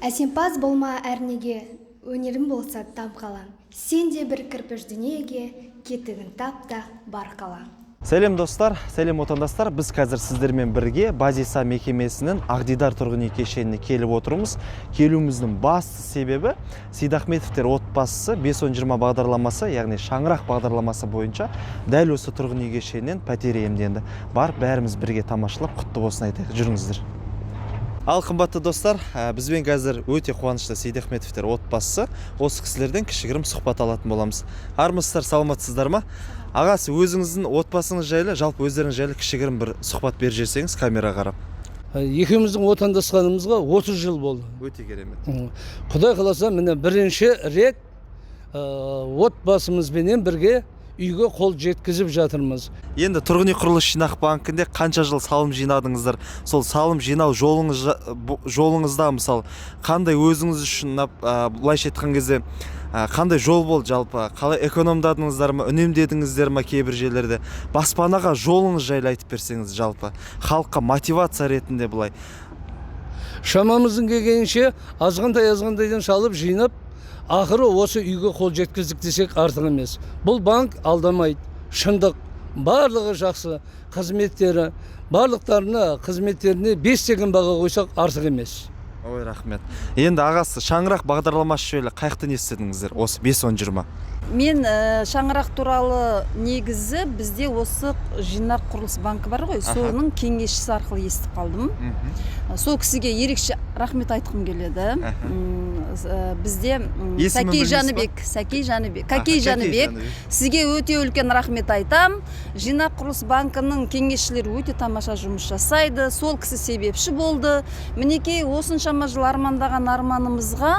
Әсемпаз болма әрнеге, өнерім болса там қалам. Сен де бір кірпіш дүниеге, кетігін тап та бар қала. Сәлем достар, сәлем отандастар. Біз қазір сіздермен бірге Базиса мекемесінің Ақ-Дидар тұрғын үй кешеніне келіп отырмыз. Келуіміздің басты себебі Сейдахметовтер отбасысы 5-10-20 бағдарламасы, яғни шаңырақ бағдарламасы бойынша дәл осы тұрғын үй кешенінен пәтер иемденді. Бар, бәріміз бірге тамашалап құтты болсын айтайық. Жүріңіздер. Ал қымбатты достар, бізбен қазір өте қуанышты Сейдахметовтер отбасысы. Осы кісілерден кішігірім сұхбат алатын боламыз. Армысыздар, саламатсыздар ма? Ағасы, өзіңіздің отбасыңыз жайлы, жалпы өздеріңіз жайлы кішігірім бір сұхбат беріп жіберсеңіз, камера қарап. Екеуміздің отандасқанымызға 30 жыл болды. Өте керемет. Құдай қаласа, міне бірінші рет отбасымызбенен бірге үйге қол жеткізіп жатырмыз. Енді тұрғын үй құрылыс жинақ банкінде қанша жыл салым жинадыңыздар? Сол салым жинау жолыңызда мысалы қандай өзіңіз үшін былайша айтқан кезде қандай жол болды жалпы? Қалай экономдадыңыздар ма, үнемдедіңіздер ма кейбір жерлерде? Баспанаға жолыңыз жайлы айтып берсеңіз жалпы. Халыққа мотивация ретінде былай. Шамамыздың келгенше азғантай-азғантайдан салып жинап, ақыры осы үйге қол жеткіздік десек артық емес. Бұл банк алдамайды, шындық, барлығы жақсы, қызметтері, барлықтарына қызметтеріне 5 деген баға қойсақ артық емес. Ой, рахмет. Енді ағасы, шаңырақ бағдарламасы жайлы қаяқтан естідіңіздер осы 5-10-20? Мен шаңырақ туралы негізі бізде осы жинақ құрылыс банкі бар ғой, соның кеңесшісі арқылы естіп қалдым. Сол кісіге ерекше рахмет айтқым келеді. Бізде Сәкей Жаныбек, сізге өте үлкен рахмет айтам. Жинақ құрылыс банкының кеңесшілері өте тамаша жұмыс жасайды. Сол кісі себепші болды. Мінекей осыншама жыл армандаған арманымызға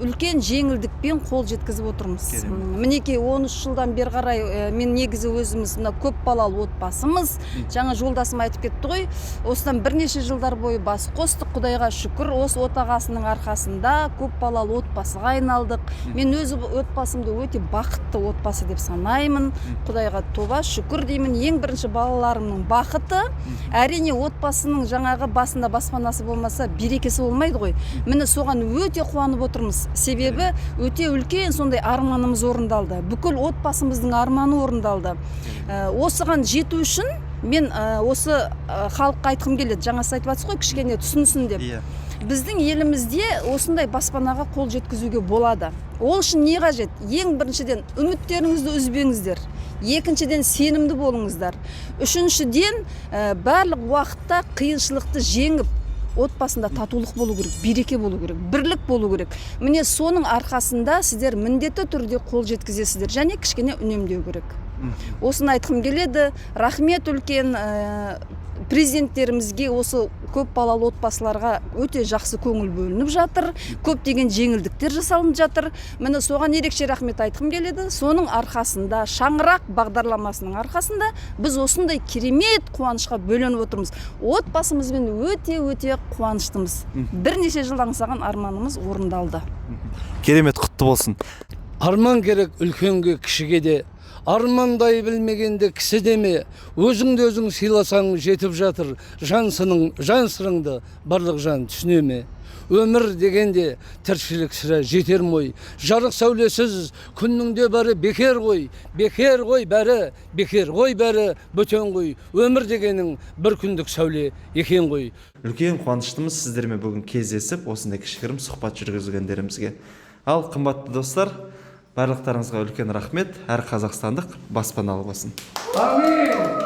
үлкен жеңілдікпен қол жеткізіп отырмыз. Мінекей 13 жылдан бері қарай мен негізі өзіміз көп балалы отбасымыз. Жаңа жолдасым айтып кетті ғой. Осыдан бірнеше жылдар бойы бас қостық, Құдайға шүкір. Осы отағасының арқасында көп балалы отбасыға айналдық. Мен өз отбасымды өте бақытты отбасы деп санаймын. Құдайға тоба шүкір деймін. Ең бірінші балаларымның бақыты. Әрине отбасының жаңағы басында баспанасы болмаса берекесі болмайды ғой. Міне соған өте қуанып отырмыз. Себебі өте үлкен сондай арманымыз орындалды. Бүкіл отбасымыздың арманы орындалды. Осыған жету үшін мен осы халыққа айтқым келеді. Жаңа айтып жатсыз ғой, кішкене түсінсін деп. Біздің елімізде осындай баспанаға қол жеткізуге болады. Ол үшін не қажет? Ең біріншіден үміттеріңізді үзбеңіздер. Екіншіден сенімді болыңыздар. Үшіншіден барлық уақытта қиыншылықты жеңіп, отбасында татулық болу керек, береке болу керек, бірлік болу керек. Міне соның арқасында сіздер міндетті түрде қол жеткізесіздер, және кішкене үнемдеу керек. Осыны айтқым келеді. Рахмет үлкен президенттерімізге, осы көп балалы отбасыларға өте жақсы көңіл бөлініп жатыр. Көптеген жеңілдіктер жасалынып жатыр. Міне соған ерекше рахмет айтқым келеді. Соның арқасында, шаңырақ бағдарламасының арқасында біз осындай керемет қуанышқа бөленіп отырмыз. Отбасымызбен өте қуаныштымыз. Бірнеше жылдан аңсаған арманымыз орындалды. Керемет, құтты болсын. Арман керек үлкенге, кішіге де. Армандай білмегенде кісі деме, өзіңді өзің сыйласаң жетіп жатыр. Жан сырыңды барлық жан түсіне ме? Өмір дегенде тіршілік сірә жетер мой. Жарық сәулесіз күнніңде бәрі бекер ғой. Бекер ғой бәрі, бекер ғой бәрі, бөтен ғой. Өмір дегенің бір күндік сәуле екен ғой. Үлкен қуаныштымыз сіздермен бүгін кездесіп, осындай кішігірім сұхбат жүргізгендерімізге. Ал қымбатты достар, барлықтарыңызға үлкен рахмет. Әр қазақстандық баспаналы болсын. Амин.